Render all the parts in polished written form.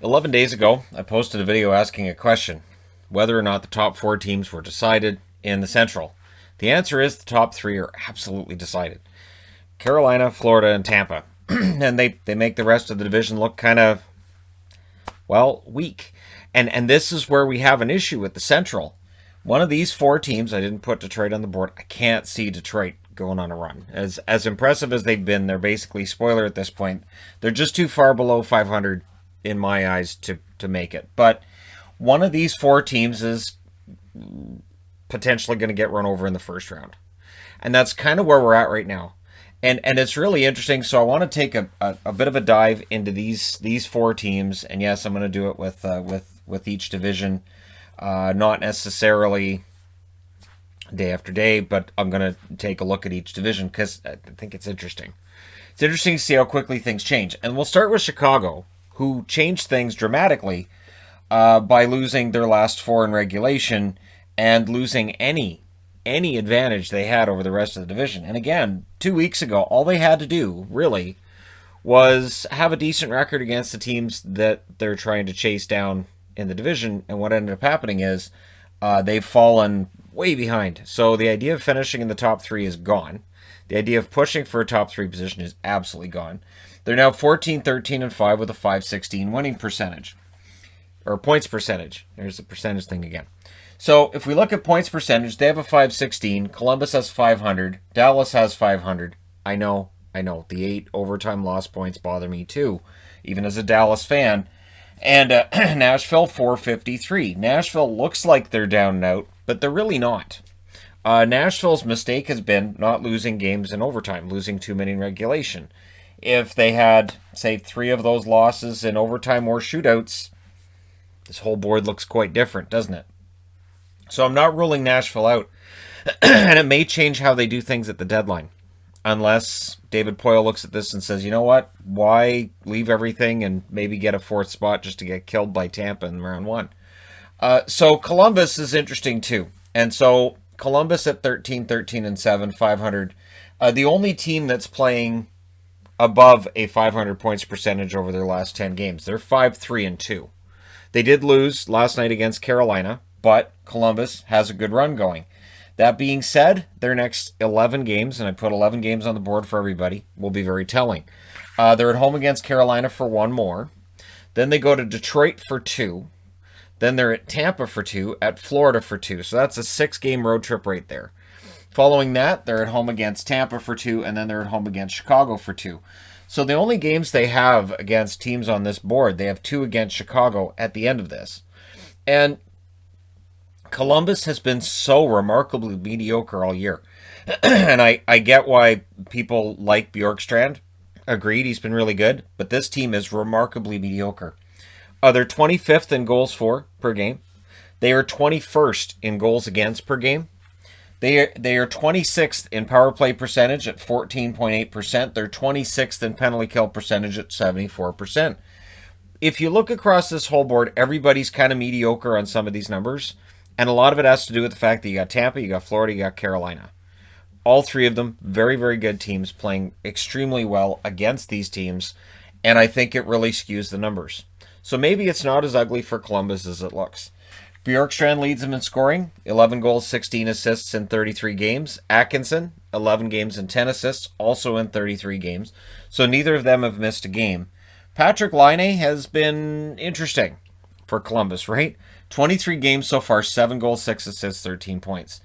11 days ago, I posted a video asking a question, whether or not the top four teams were decided in the Central. The answer is the top three are absolutely decided. Carolina, Florida, and Tampa. And they make the rest of the division look kind of, well, weak. And this is where we have an issue with the Central. One of these four teams, I didn't put Detroit on the board. I can't see Detroit going on a run. As impressive as they've been, they're basically, spoiler at this point, they're just too far below 500 in my eyes to make it. But one of these four teams is potentially going to get run over in the first round. And that's kind of where we're at right now. And it's really interesting. So I want to take a bit of a dive into these four teams. And yes, I'm going to do it with each division. Not necessarily day after day, but I'm going to take a look at each division because I think it's interesting. It's interesting to see how quickly things change. And we'll start with Chicago, who changed things dramatically by losing their last four in regulation and losing any advantage they had over the rest of the division. And again, 2 weeks ago, all they had to do, really, was have a decent record against the teams that they're trying to chase down in the division. And what ended up happening is they've fallen way behind. So the idea of finishing in the top three is gone. The idea of pushing for a top three position is absolutely gone. They're now 14, 13, and 5 with a 516 winning percentage. Or points percentage. There's the percentage thing again. So if we look at points percentage, they have a 516. Columbus has 500. Dallas has 500. I know. The 8 overtime loss points bother me too, even as a Dallas fan. And Nashville, 453. Nashville looks like they're down and out, but they're really not. Nashville's mistake has been not losing games in overtime, losing too many in regulation. If they had, say, 3 of those losses in overtime or shootouts, this whole board looks quite different, doesn't it? So I'm not ruling Nashville out. And it may change how they do things at the deadline. Unless David Poile looks at this and says, you know what? Why leave everything and maybe get a 4th spot just to get killed by Tampa in round 1? So Columbus is interesting too. And so Columbus at 13, 13, and 7, 500. The only team that's playing above a 500 points percentage over their last 10 games. They're 5-3 and 2. They did lose last night against Carolina, but Columbus has a good run going. That being said, their next 11 games, and I put 11 games on the board for everybody, will be very telling. They're at home against Carolina for 1 more. Then they go to Detroit for 2. Then they're at Tampa for 2, at Florida for 2. So that's a 6-game road trip right there. Following that, they're at home against Tampa for 2, and then they're at home against Chicago for 2. So the only games they have against teams on this board, they have 2 against Chicago at the end of this. And Columbus has been so remarkably mediocre all year. And I get why people like Bjorkstrand. Agreed, he's been really good. But this team is remarkably mediocre. They're 25th in goals for per game. They are 21st in goals against per game. They are 26th in power play percentage at 14.8%. They're 26th in penalty kill percentage at 74%. If you look across this whole board, everybody's kind of mediocre on some of these numbers. And a lot of it has to do with the fact that you got Tampa, you got Florida, you got Carolina. All 3 of them, very, very good teams, playing extremely well against these teams. And I think it really skews the numbers. So maybe it's not as ugly for Columbus as it looks. Bjorkstrand leads them in scoring, 11 goals, 16 assists in 33 games. Atkinson, 11 games and 10 assists, also in 33 games. So neither of them have missed a game. Patrik Laine has been interesting for Columbus, right? 23 games so far, 7 goals, 6 assists, 13 points.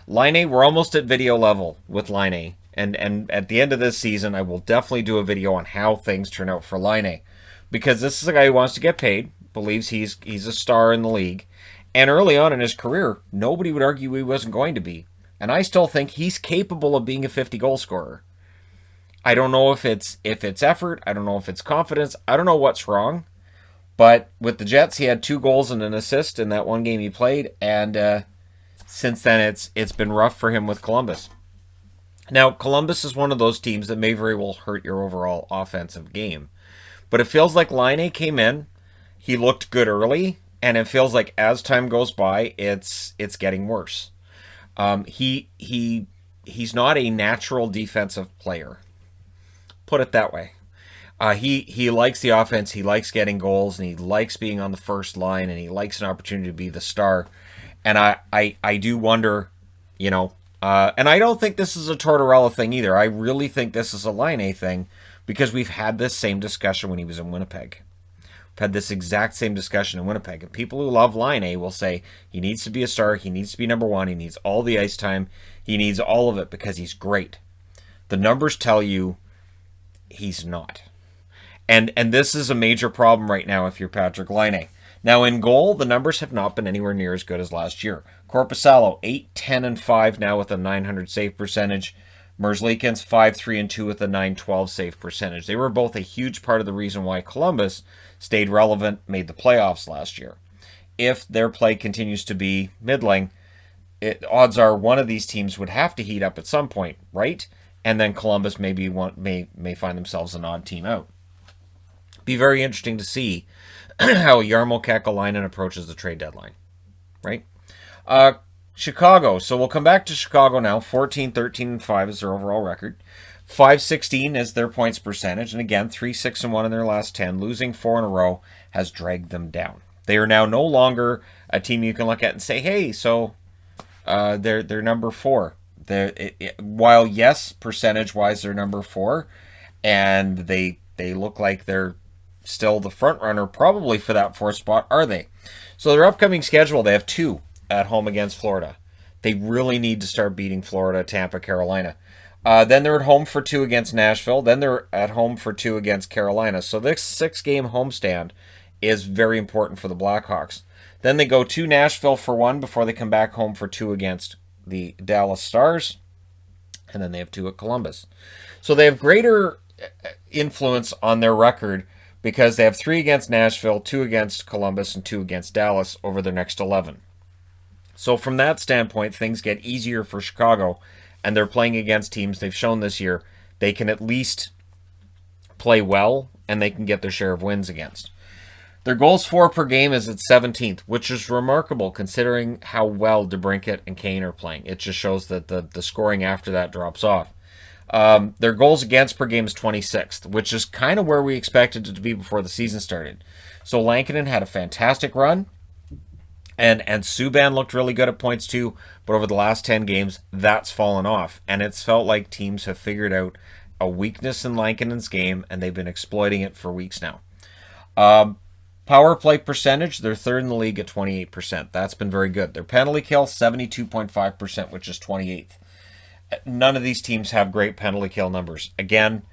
Laine, we're almost at video level with Laine. And at the end of this season, I will definitely do a video on how things turn out for Laine. Because this is a guy who wants to get paid, believes he's a star in the league. And early on in his career, nobody would argue he wasn't going to be. And I still think he's capable of being a 50-goal scorer. I don't know if it's effort. I don't know if it's confidence. I don't know what's wrong. But with the Jets, he had 2 goals and an assist in that one game he played. And since then, it's been rough for him with Columbus. Now, Columbus is one of those teams that may very well hurt your overall offensive game. But it feels like Laine came in. He looked good early. And it feels like as time goes by, it's getting worse. He's not a natural defensive player. Put it that way. He likes the offense. He likes getting goals, and he likes being on the first line, and he likes an opportunity to be the star. And I do wonder, and I don't think this is a Tortorella thing either. I really think this is a Laine thing because we've had this same discussion when he was in Winnipeg. We've had this exact same discussion in Winnipeg. And people who love Laine will say he needs to be a star. He needs to be number one. He needs all the ice time. He needs all of it because he's great. The numbers tell you he's not. And this is a major problem right now if you're Patrik Laine. Now, in goal, the numbers have not been anywhere near as good as last year. Korpisalo, 8-10-5 now with a .900 save percentage. Merzlikins, 5-3-2 with a .912 save percentage. They were both a huge part of the reason why Columbus stayed relevant, made the playoffs last year. If their play continues to be middling, odds are one of these teams would have to heat up at some point, right? And then Columbus may find themselves an odd team out. Be very interesting to see how Jarmo Kekalainen approaches the trade deadline, right? Chicago. So we'll come back to Chicago now. 14-13-5 is their overall record. 516 is their points percentage. And again, 3-6-1 in their last 10. Losing 4 in a row has dragged them down. They are now no longer a team you can look at and say, hey, so they're number 4. While, yes, percentage-wise, they're number 4, and they look like they're still the front runner probably for that 4th spot, are they? So their upcoming schedule, they have 2 at home against Florida. They really need to start beating Florida, Tampa, Carolina. Then they're at home for 2 against Nashville. Then they're at home for 2 against Carolina. So this 6-game homestand is very important for the Blackhawks. Then they go to Nashville for 1 before they come back home for 2 against the Dallas Stars. And then they have 2 at Columbus. So they have greater influence on their record because they have 3 against Nashville, 2 against Columbus, and 2 against Dallas over their next 11. So from that standpoint, things get easier for Chicago, and they're playing against teams they've shown this year they can at least play well, and they can get their share of wins against. Their goals for per game is at 17th, which is remarkable considering how well DeBrincat and Kane are playing. It just shows that the scoring after that drops off. Their goals against per game is 26th, which is kind of where we expected it to be before the season started. So Lankinen had a fantastic run, and Subban looked really good at points too, but over the last 10 games, that's fallen off. And it's felt like teams have figured out a weakness in Lankinen's game, and they've been exploiting it for weeks now. Power play percentage, they're 3rd in the league at 28%. That's been very good. Their penalty kill, 72.5%, which is 28th. None of these teams have great penalty kill numbers. Again,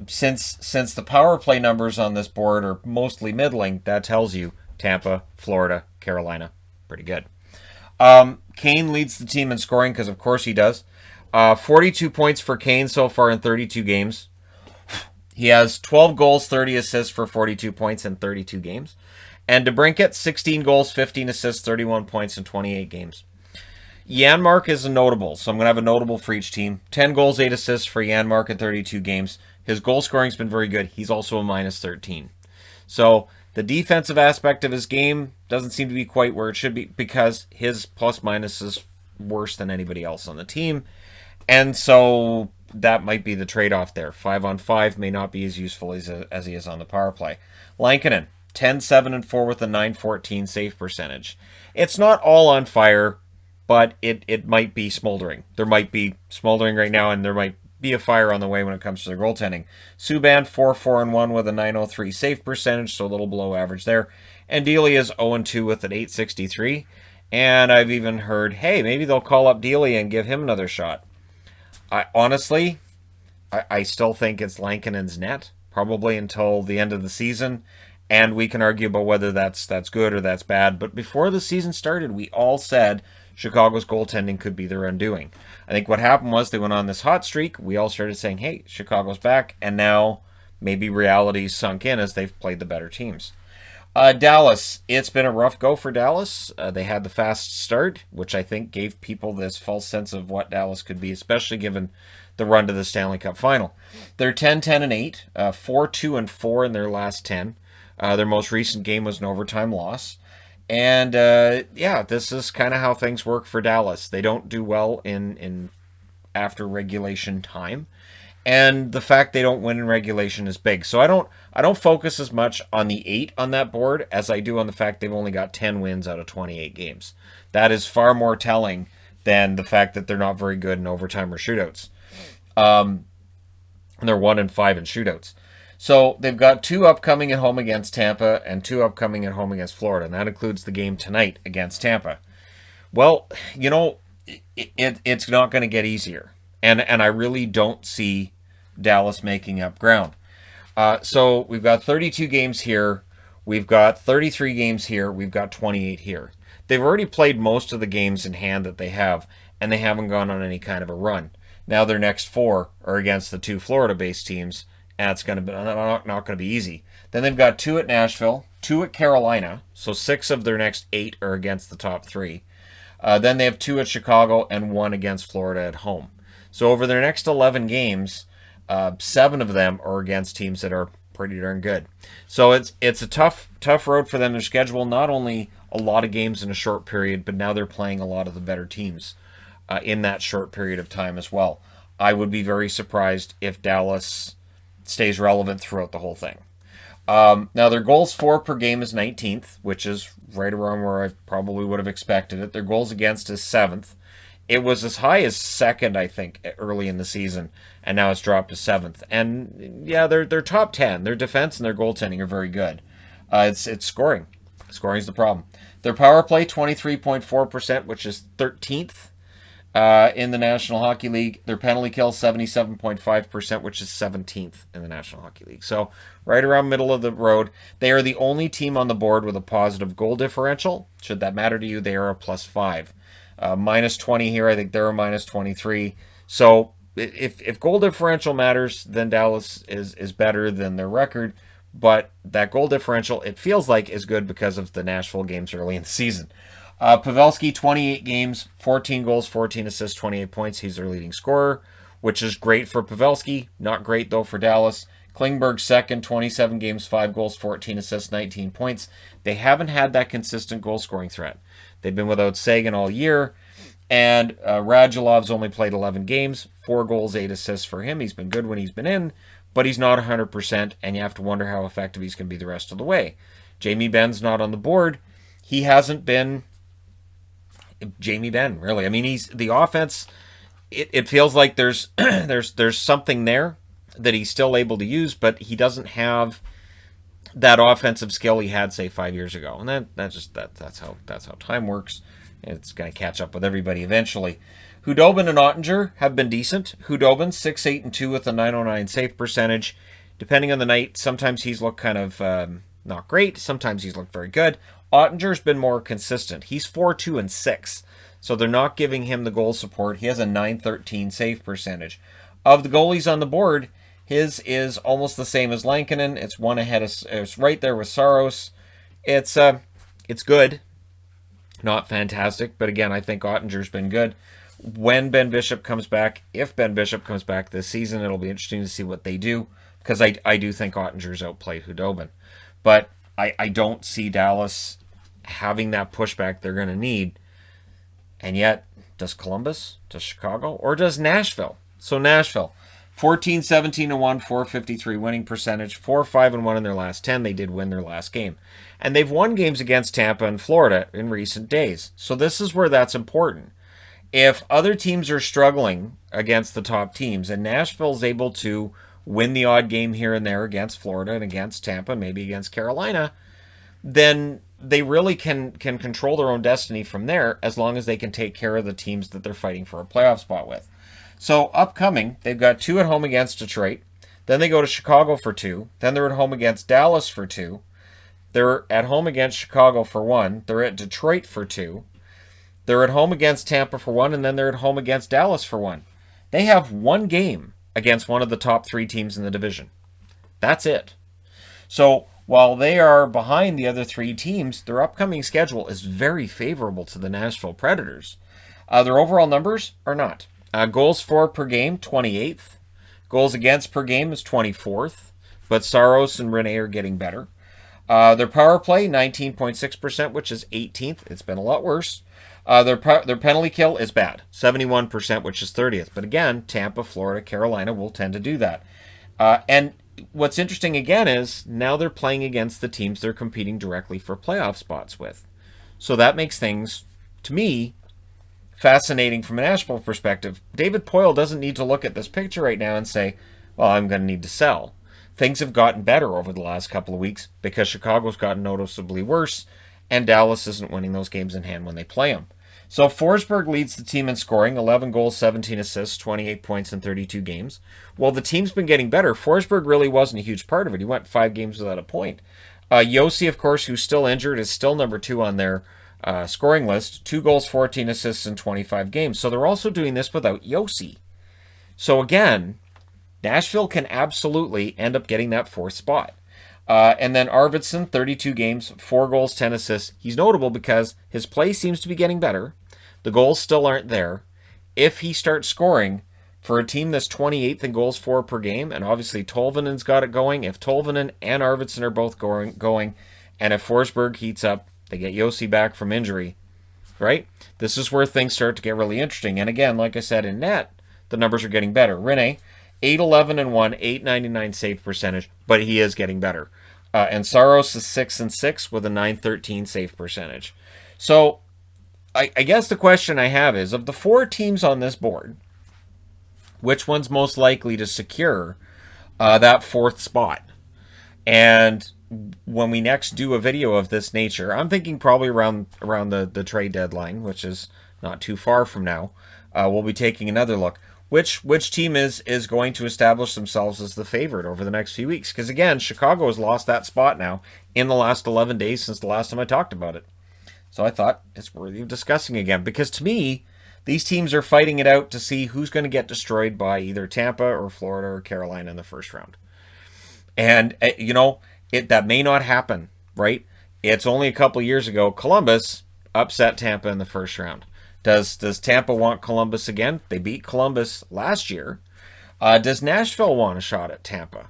since the power play numbers on this board are mostly middling, that tells you Tampa, Florida, Carolina, pretty good. Kane leads the team in scoring because, of course, he does. 42 points for Kane so far in 32 games. He has 12 goals, 30 assists for 42 points in 32 games. And DeBrincat, 16 goals, 15 assists, 31 points in 28 games. Janmark is a notable, so I'm going to have a notable for each team. 10 goals, 8 assists for Janmark in 32 games. His goal scoring's been very good. He's also a minus 13. So the defensive aspect of his game doesn't seem to be quite where it should be because his plus-minus is worse than anybody else on the team. And so that might be the trade-off there. 5-on-5 may not be as useful as he is on the power play. Lankinen, 10-7-4 with a .914 save percentage. It's not all on fire, but it might be smoldering. There might be smoldering right now, and there might be a fire on the way when it comes to their goaltending. Subban, 4-4-1 with a .903 save percentage, so a little below average there. And Delia is 0-2 with an .863. And I've even heard, hey, maybe they'll call up Delia and give him another shot. Honestly, I still think it's Lankinen's net, probably until the end of the season. And we can argue about whether that's good or that's bad. But before the season started, we all said Chicago's goaltending could be their undoing. I think what happened was they went on this hot streak. We all started saying, hey, Chicago's back. And now maybe reality sunk in as they've played the better teams. Dallas, it's been a rough go for Dallas. They had the fast start, which I think gave people this false sense of what Dallas could be, especially given the run to the Stanley Cup final. They're 10-10-8, 4-2-4 in their last 10. Their most recent game was an overtime loss. And, this is kind of how things work for Dallas. They don't do well in after regulation time. and the fact they don't win in regulation is big. So I don't focus as much on the 8 on that board as I do on the fact they've only got 10 wins out of 28 games. That is far more telling than the fact that they're not very good in overtime or shootouts. And they're 1-5 in shootouts. So they've got 2 upcoming at home against Tampa and 2 upcoming at home against Florida, and that includes the game tonight against Tampa. Well, you know, it's not going to get easier, and I really don't see Dallas making up ground. So we've got 32 games here, we've got 33 games here, we've got 28 here. They've already played most of the games in hand that they have, and they haven't gone on any kind of a run. Now their next 4 are against the 2 Florida-based teams, and it's going to be not going to be easy. Then they've got 2 at Nashville, 2 at Carolina, so 6 of their next 8 are against the top 3. Then they have 2 at Chicago and 1 against Florida at home. So over their next 11 games, 7 of them are against teams that are pretty darn good. So it's a tough road for them. Their schedule, not only a lot of games in a short period, but now they're playing a lot of the better teams in that short period of time as well. I would be very surprised if Dallas stays relevant throughout the whole thing. Now their goals for per game is 19th, which is right around where I probably would have expected it. Their goals against is 7th. It was as high as 2nd, I think, early in the season, and now it's dropped to 7th. And yeah, they're top 10. Their defense and their goaltending are very good. It's scoring. Scoring is the problem. Their power play 23.4%, which is 13th. In the National Hockey League. Their penalty kill 77.5%, which is 17th in the National Hockey League. So right around middle of the road. They are the only team on the board with a positive goal differential. Should that matter to you, they are a +5. Minus 20 here, I think they're a minus 23. So if goal differential matters, then Dallas is better than their record. But that goal differential, it feels like, is good because of the Nashville games early in the season. Pavelski, 28 games, 14 goals, 14 assists, 28 points. He's their leading scorer, which is great for Pavelski. Not great, though, for Dallas. Klingberg, second, 27 games, 5 goals, 14 assists, 19 points. They haven't had that consistent goal-scoring threat. They've been without Sagan all year, and Radulov's only played 11 games, 4 goals, 8 assists for him. He's been good when he's been in, but he's not 100%, and you have to wonder how effective he's going to be the rest of the way. Jamie Benn's not on the board. He hasn't been Jamie Benn, really. I mean, he's the offense. It feels like there's there's something there that he's still able to use, but he doesn't have that offensive skill he had, say, 5 years ago. And that's how time works. It's going to catch up with everybody eventually. Hudobin and Ottinger have been decent. Hudobin 6-8-2 with a .909 save percentage. Depending on the night, sometimes he's looked kind of not great. Sometimes he's looked very good. Ottinger's been more consistent. He's 4-2-6, so they're not giving him the goal support. He has a .913 save percentage. Of the goalies on the board, his is almost the same as Lankinen. It's one ahead of. It's right there with Saros. It's good, not fantastic, but again, I think Ottinger's been good. When Ben Bishop comes back, if Ben Bishop comes back this season, it'll be interesting to see what they do, because I do think Ottinger's outplayed Hudobin, but I don't see Dallas having that pushback they're going to need. And yet, does Columbus, does Chicago, or does Nashville? So Nashville, 14-17-1, 453 winning percentage, 4-5-1 in their last 10. They did win their last game. And they've won games against Tampa and Florida in recent days. So this is where that's important. If other teams are struggling against the top teams, and Nashville's able to win the odd game here and there against Florida and against Tampa, maybe against Carolina, then they really can control their own destiny from there, as long as they can take care of the teams that they're fighting for a playoff spot with. So upcoming, they've got 2 at home against Detroit. Then they go to Chicago for 2. Then they're at home against Dallas for 2. They're at home against Chicago for 1. They're at Detroit for 2. They're at home against Tampa for 1. And then they're at home against Dallas for 1. They have 1 game against one of the top 3 teams in the division. That's it. So while they are behind the other 3 teams, their upcoming schedule is very favorable to the Nashville Predators. Their overall numbers are not. Goals for per game, 28th. Goals against per game is 24th. But Saros and Rene are getting better. Their power play, 19.6%, which is 18th. It's been a lot worse. Their penalty kill is bad, 71%, which is 30th. But again, Tampa, Florida, Carolina will tend to do that. And what's interesting again is now they're playing against the teams they're competing directly for playoff spots with. So that makes things, to me, fascinating from a Nashville perspective. David Poile doesn't need to look at this picture right now and say, well, I'm going to need to sell. Things have gotten better over the last couple of weeks because Chicago's gotten noticeably worse and Dallas isn't winning those games in hand when they play them. So Forsberg leads the team in scoring, 11 goals, 17 assists, 28 points in 32 games. Well, the team's been getting better. Forsberg really wasn't a huge part of it. He went 5 games without a point. Yossi, of course, who's still injured, is still number 2 on their scoring list. 2 goals, 14 assists in 25 games. So they're also doing this without Yossi. So again, Nashville can absolutely end up getting that 4th spot. And then Arvidsson, 32 games, 4 goals, 10 assists. He's notable because his play seems to be getting better. The goals still aren't there. If he starts scoring for a team that's 28th in goals for per game, and obviously Tolvanen's got it going, if Tolvanen and Arvidsson are both going, and if Forsberg heats up, they get Yossi back from injury, right? This is where things start to get really interesting. And again, like I said, in net, the numbers are getting better. Rinne, 8-11-1, 899 save percentage, but he is getting better. And Saros is 6-6 with a 913 save percentage. So I guess the question I have is, of the 4 teams on this board, which one's most likely to secure that 4th spot? And when we next do a video of this nature, I'm thinking probably around the trade deadline, which is not too far from now, we'll be taking another look. Which team is going to establish themselves as the favorite over the next few weeks? Because again, Chicago has lost that spot now in the last 11 days since the last time I talked about it. So I thought it's worthy of discussing again. Because to me, these teams are fighting it out to see who's going to get destroyed by either Tampa or Florida or Carolina in the first round. And, that may not happen, right? It's only a couple years ago, Columbus upset Tampa in the first round. Does Tampa want Columbus again? They beat Columbus last year. Does Nashville want a shot at Tampa?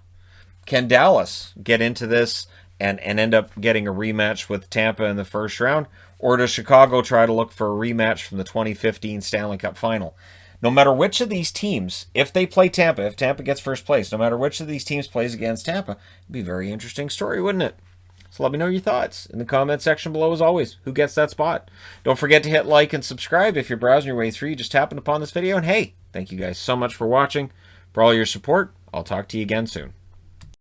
Can Dallas get into this and end up getting a rematch with Tampa in the first round? Or does Chicago try to look for a rematch from the 2015 Stanley Cup final? No matter which of these teams, if they play Tampa, if Tampa gets first place, no matter which of these teams plays against Tampa, it'd be a very interesting story, wouldn't it? So let me know your thoughts in the comment section below as always. Who gets that spot? Don't forget to hit like and subscribe if you're browsing your way through. You just happened upon this video. And hey, thank you guys so much for watching. For all your support, I'll talk to you again soon.